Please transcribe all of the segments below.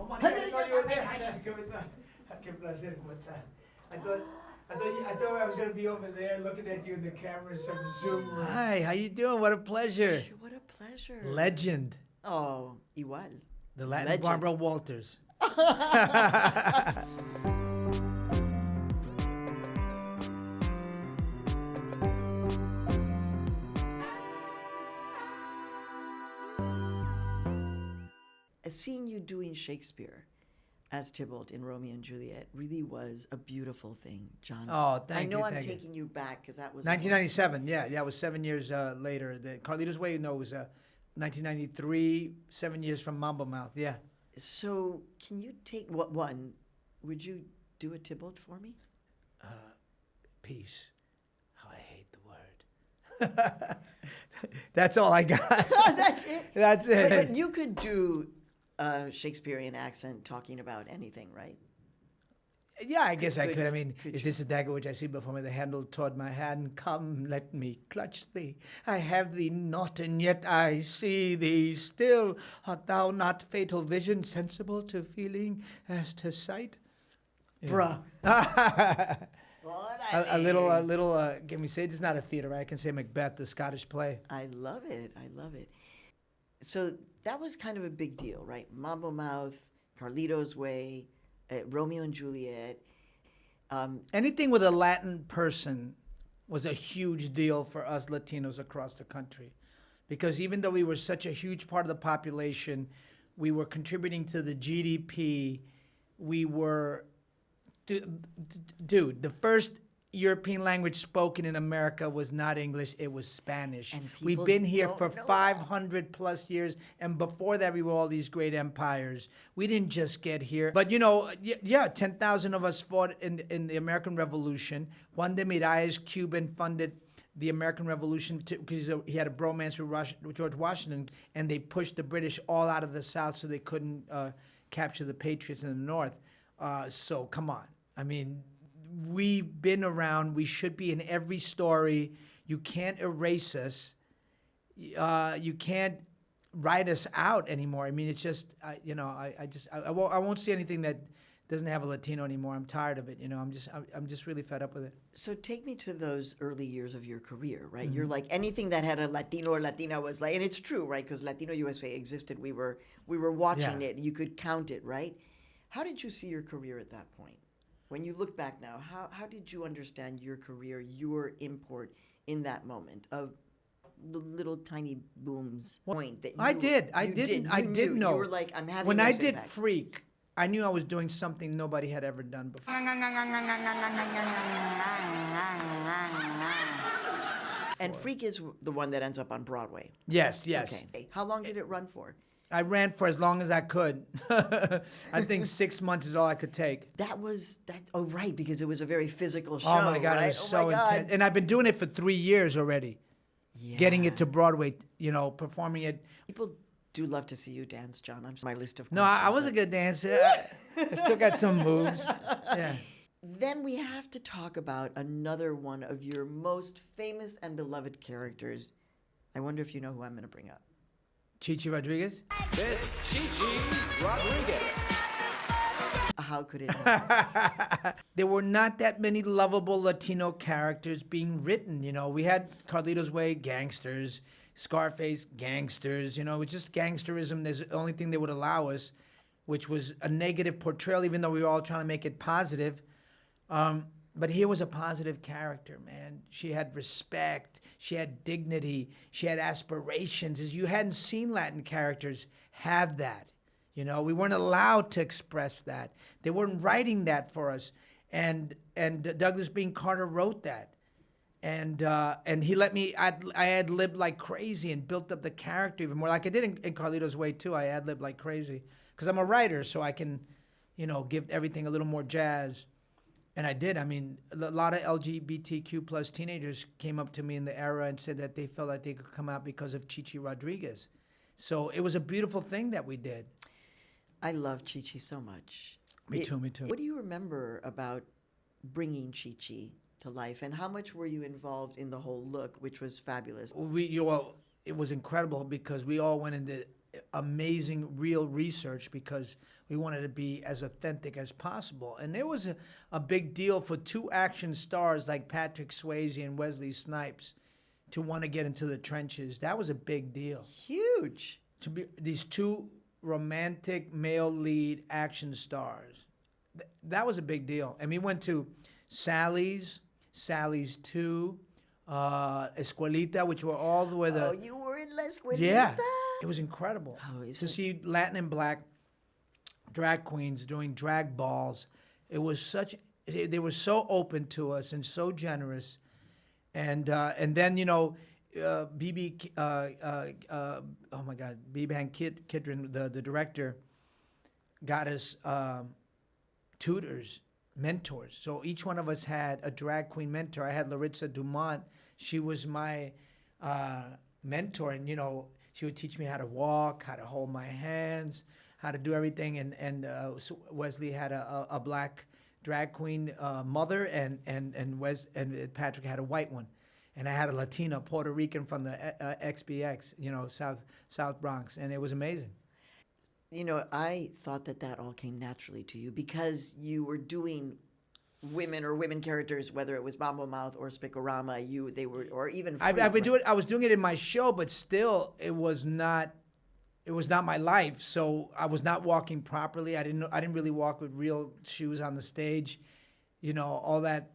man, I didn't know you were there. Qué placer, ¿cómo está? I thought I was gonna be over there looking at you in the camera, some Zoom room. Hi, how you doing? What a pleasure. What a pleasure. Legend. Oh, igual. The Latin Legend. Barbara Walters. Seeing you doing Shakespeare as Tybalt in Romeo and Juliet really was a beautiful thing, John. Oh, thank you. I know I'm thank you. taking you back because that was 1997, yeah, it was 7 years later. The Carlitos Way, no, it was 1993, 7 years from Mambo Mouth, yeah. So can you take, would you do a Tybalt for me? Peace. How I hate the word. That's all I got. That's it? That's it. But you could do a Shakespearean accent talking about anything, right? Yeah, I guess I could. I mean, could is you? this a dagger which I see before me, the handle toward my hand? Come, let me clutch thee. I have thee not, and yet I see thee still. Art thou not fatal vision, sensible to feeling as to sight? Bruh. A little, can we say it's not a theater, right? I can say Macbeth, the Scottish play. I love it. I love it. So that was kind of a big deal, right? Mambo Mouth, Carlitos Way, Romeo and Juliet. Anything with a Latin person was a huge deal for us Latinos across the country. Because even though we were such a huge part of the population, we were contributing to the GDP, we were... Dude, the first European language spoken in America was not English, it was Spanish. And We've been here for 500 plus years, and before that we were all these great empires. We didn't just get here. But you know, yeah, 10,000 of us fought in the American Revolution. Juan de Miralles, Cuban, funded the American Revolution because he had a bromance with George Washington, and they pushed the British all out of the South so they couldn't capture the Patriots in the North. So come on. I mean, we've been around. We should be in every story. You can't erase us. You can't write us out anymore. I mean, it's just, I won't see anything that doesn't have a Latino anymore. I'm tired of it. You know, I'm just really fed up with it. So take me to those early years of your career, right? You're like anything that had a Latino or Latina was like, and it's true, right? Because Latino USA existed. We were watching it. You could count it, right? How did you see your career at that point? When you look back now, how did you understand your career, your import in that moment of the little tiny booms point that you I did know. You were like, I'm having when this I did impact. Freak, I knew I was doing something nobody had ever done before. And Freak is the one that ends up on Broadway. Yes. Okay. How long did it run for? I ran for as long as I could. I think 6 months is all I could take. Oh, right, because it was a very physical show. Oh my God, right? it was so intense. And I've been doing it for 3 years already. Yeah. Getting it to Broadway, performing it. People do love to see you dance, John. I'm my list of No, questions. I was a good dancer. I still got some moves. Yeah. Then we have to talk about another one of your most famous and beloved characters. I wonder if you know who I'm going to bring up. Chichi Rodriguez? Miss Chichi Rodriguez. How could it happen? There were not that many lovable Latino characters being written. We had Carlitos Way, gangsters, Scarface, gangsters. It was just gangsterism. There's the only thing they would allow us, which was a negative portrayal, even though we were all trying to make it positive. But here was a positive character, man. She had respect. She had dignity. She had aspirations. As you hadn't seen Latin characters have that. We weren't allowed to express that. They weren't writing that for us. And Douglas Bean Carter wrote that. And he let me, I ad-libbed like crazy and built up the character even more. Like I did in Carlitos Way too. I ad-libbed like crazy. Because I'm a writer, so I can, give everything a little more jazz. And I did. I mean, a lot of LGBTQ plus teenagers came up to me in the era and said that they felt like they could come out because of Chichi Rodriguez. So it was a beautiful thing that we did. I love Chichi so much. Me too. What do you remember about bringing Chichi to life, and how much were you involved in the whole look, which was fabulous? It was incredible because we all went into amazing real research because we wanted to be as authentic as possible. And there was a big deal for two action stars like Patrick Swayze and Wesley Snipes to want to get into the trenches. That was a big deal. Huge. To be these two romantic male lead action stars. That was a big deal. And we went to Sally's 2, Escuelita, which were all the way Oh, you were in La Escuelita? Yeah. It was incredible Oh, is to it? see Latin and black drag queens doing drag balls. It was they were so open to us and so generous. And then, you know, BB, oh my God, B-Ban Kidron, the director, got us tutors, mentors. So each one of us had a drag queen mentor. I had Larissa Dumont. She was my mentor, and, you know, she would teach me how to walk, how to hold my hands, how to do everything. And so Wesley had a black drag queen mother, and Patrick had a white one. And I had a Latino, Puerto Rican from the XBX, you know, South Bronx, and it was amazing. You know, I thought that all came naturally to you because you were doing women characters, whether it was Mambo Mouth or Spikorama, or even Freak, I was doing it in my show, but still, it was not my life. So I was not walking properly. I didn't really walk with real shoes on the stage. You know, all that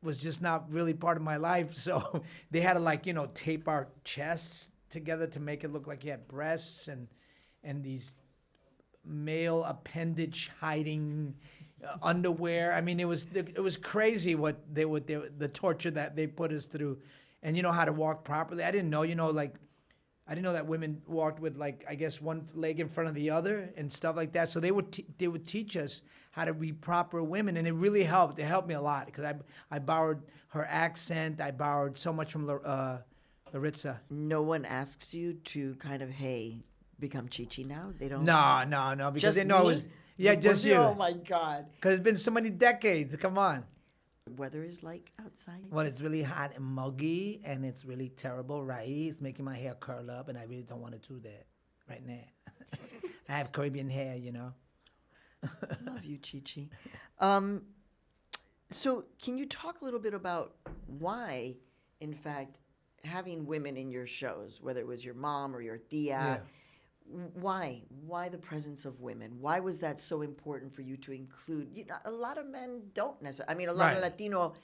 was just not really part of my life. So they had to, like, you know, tape our chests together to make it look like you had breasts and these male appendage hiding underwear. I mean, it was crazy what the torture that they put us through. And you know how to walk properly. I didn't know, you know, like, I didn't know that women walked with, like, I guess one leg in front of the other and stuff like that. So they would teach us how to be proper women, and it really helped. It helped me a lot because I borrowed her accent. I borrowed so much from Larissa. No one asks you to kind of, hey, become Chi-Chi now? They don't? No, because Just they know me? it was, yeah, just you. Oh, my God. Because it's been so many decades. Come on. Weather is like outside. Well, it's really hot and muggy, and it's really terrible, right? It's making my hair curl up, and I really don't want to do that right now. I have Caribbean hair, you know. Love you, Chi-Chi. So can you talk a little bit about why, in fact, having women in your shows, whether it was your mom or your tia, why the presence of women? Why was that so important for you to include? You know, a lot of men don't necessarily. I mean, a lot of Latino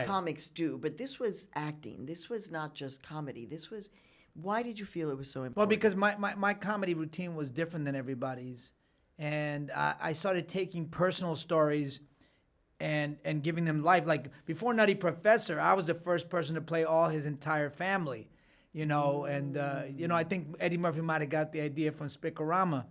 comics do, but this was acting. This was not just comedy. This was. Why did you feel it was so important? Well, because my comedy routine was different than everybody's. And I started taking personal stories and giving them life. Like, before Nutty Professor, I was the first person to play all his entire family, you know. And, you know, I think Eddie Murphy might have got the idea from Spikorama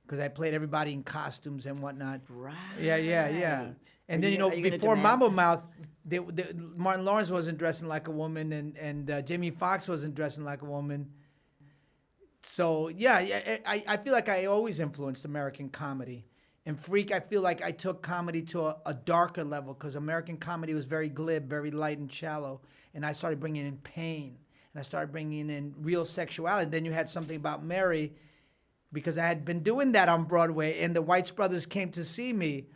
because I played everybody in costumes and whatnot. Right. Yeah. And then, you know, before Mambo Mouth, Martin Lawrence wasn't dressing like a woman, and Jamie Foxx wasn't dressing like a woman. So, yeah, I feel like I always influenced American comedy. And Freak, I feel like I took comedy to a darker level because American comedy was very glib, very light and shallow. And I started bringing in pain. And I started bringing in real sexuality. Then you had Something About Mary, because I had been doing that on Broadway, and the Whites brothers came to see me.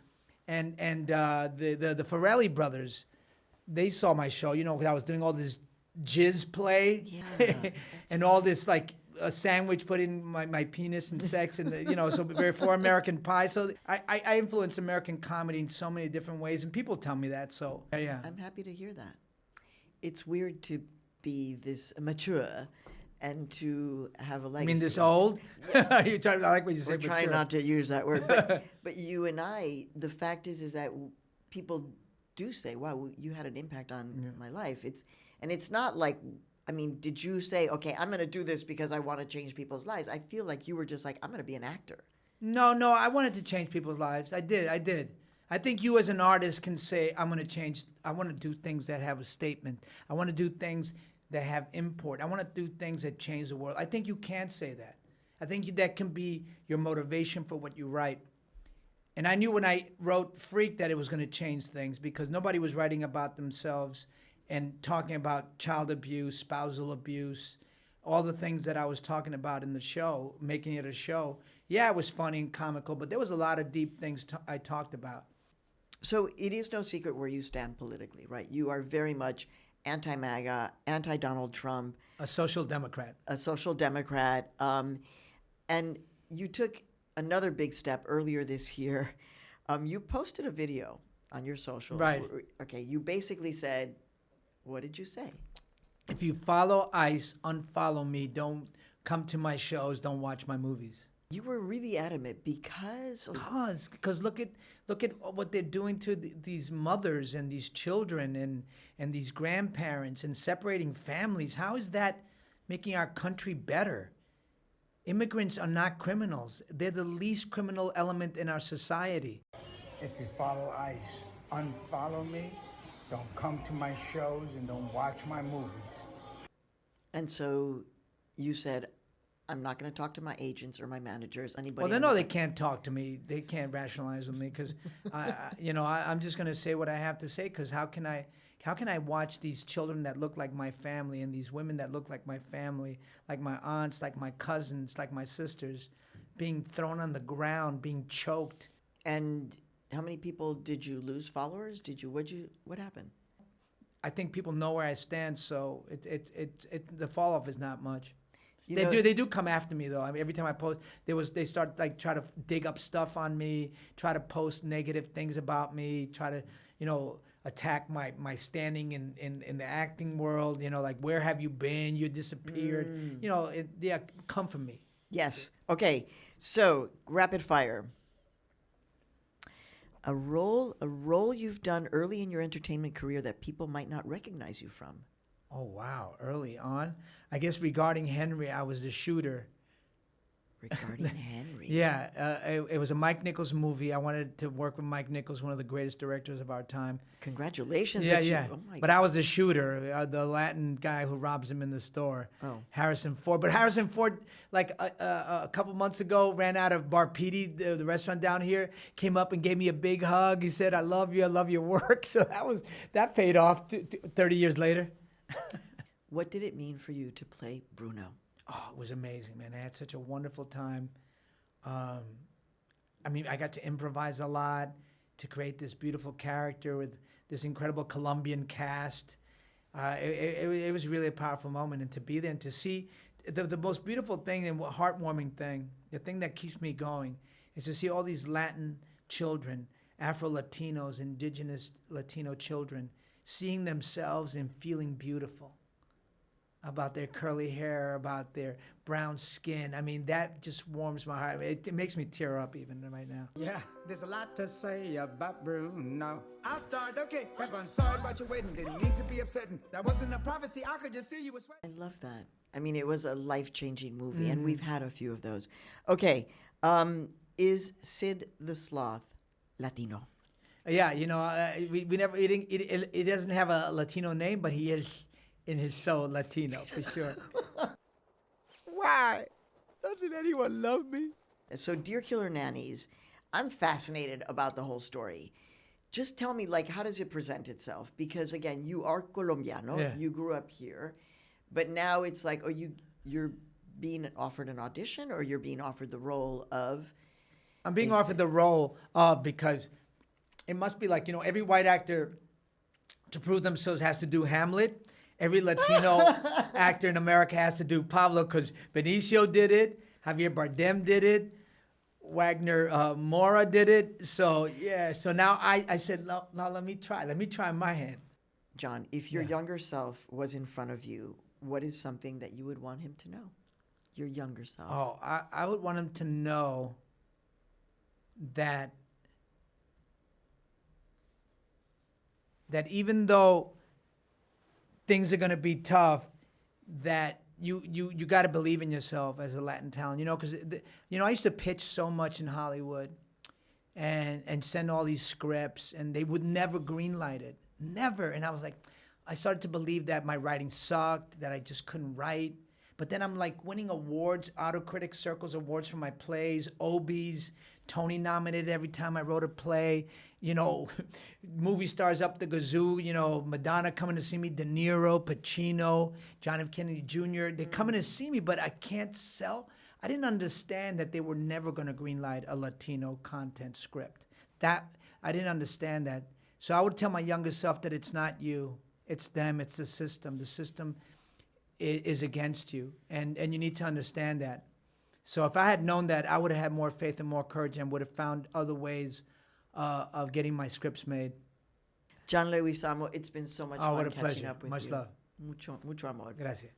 And the Farrelly brothers, they saw my show, you know, because I was doing all this jizz play. Yeah, and all this, like, a sandwich put in my penis and sex, and you know, so very for American Pie. So I influence American comedy in so many different ways, and people tell me that. So yeah. I'm happy to hear that. It's weird to be this mature and to have a legacy. I mean, this old? Yeah. I like what you say. We're trying not to use that word, but you and I, the fact is that people do say, "Wow, you had an impact on my life." It's not like. I mean, did you say, okay, I'm going to do this because I want to change people's lives? I feel like you were just like, I'm going to be an actor. No, I wanted to change people's lives. I did. I think you as an artist can say, I want to do things that have a statement. I want to do things that have import. I want to do things that change the world. I think you can say that. I think that can be your motivation for what you write. And I knew when I wrote Freak that it was going to change things because nobody was writing about themselves and talking about child abuse, spousal abuse, all the things that I was talking about in the show, making it a show. Yeah, it was funny and comical, but there was a lot of deep things I talked about. So it is no secret where you stand politically, right? You are very much anti-MAGA, anti-Donald Trump. A social democrat. A social democrat. And you took another big step earlier this year. You posted a video on your social. Right. Okay, you basically said, what did you say? If you follow ICE, unfollow me. Don't come to my shows. Don't watch my movies. You were really adamant because look at what they're doing to these mothers and these children and these grandparents and separating families. How is that making our country better? Immigrants are not criminals. They're the least criminal element in our society. If you follow ICE, unfollow me. Don't come to my shows and don't watch my movies. And so you said, I'm not going to talk to my agents or my managers, anybody. Well, they know they can't talk to me. They can't rationalize with me because, I'm just going to say what I have to say because how can I watch these children that look like my family and these women that look like my family, like my aunts, like my cousins, like my sisters, being thrown on the ground, being choked. And how many people did you lose followers? What happened? I think people know where I stand, so the fall off is not much. You They know- do come after me though. I mean, every time I post, they start like try to dig up stuff on me, try to post negative things about me, try to attack my standing in the acting world. Like where have you been? You disappeared. Come for me. Yes. Okay. So rapid fire. A role you've done early in your entertainment career that people might not recognize you from. Oh wow! Early on, I guess regarding Henry, I was the shooter. Regarding Henry. Yeah, it was a Mike Nichols movie. I wanted to work with Mike Nichols, one of the greatest directors of our time. Congratulations. Yeah. Oh my But I was the shooter, the Latin guy who robs him in the store. Oh. Harrison Ford. But Harrison Ford, like a couple months ago, ran out of Bar Pidi, the restaurant down here, came up and gave me a big hug. He said, I love your work. So that paid off 30 years later. What did it mean for you to play Bruno? Oh, it was amazing, man. I had such a wonderful time. I got to improvise a lot to create this beautiful character with this incredible Colombian cast. It was really a powerful moment. And to be there and to see the most beautiful thing and heartwarming thing, the thing that keeps me going, is to see all these Latin children, Afro-Latinos, indigenous Latino children, seeing themselves and feeling beautiful about their curly hair, about their brown skin. I mean, that just warms my heart. It makes me tear up even right now. Yeah, there's a lot to say about Bruno. I'll start, okay. Pep, I'm sorry about your waiting. Didn't mean to be upsetting. That wasn't a prophecy. I could just see you were sweating. I love that. I mean, it was a life-changing movie, and we've had a few of those. Okay, is Sid the Sloth Latino? Yeah, we never. It doesn't have a Latino name, but he is in his soul Latino for sure. Why? Doesn't anyone love me? So, Dear Killer Nannies, I'm fascinated about the whole story. Just tell me, how does it present itself? Because, again, you are Colombiano. Yeah. You grew up here. But now it's like, you're being offered an audition or you're being offered the role of... I'm being offered the role of because it must be like, every white actor to prove themselves has to do Hamlet. Every Latino actor in America has to do Pablo because Benicio did it, Javier Bardem did it, Wagner Mora did it. So, yeah. So now I said, no, let me try. Let me try my hand. John, if your younger self was in front of you, what is something that you would want him to know? Your younger self. Oh, I would want him to know that even though things are going to be tough, that you got to believe in yourself as a Latin talent, because I used to pitch so much in Hollywood and send all these scripts and they would never greenlight it, never. And I was like, I started to believe that my writing sucked, that I just couldn't write. But then I'm like winning awards, Auto Critics Circles awards for my plays, Obies, Tony nominated every time I wrote a play. You know, movie stars up the gazoo. You know, Madonna coming to see me, De Niro, Pacino, John F. Kennedy Jr. They're coming to see me, but I can't sell. I didn't understand that they were never going to greenlight a Latino content script. That I didn't understand that. So I would tell my younger self that it's not you, it's them, it's the system. The system is against you, and you need to understand that. So if I had known that, I would have had more faith and more courage and would have found other ways of getting my scripts made. John Leguizamo, it's been so much fun what a catching pleasure. up with Much you. love. Mucho amor. Gracias.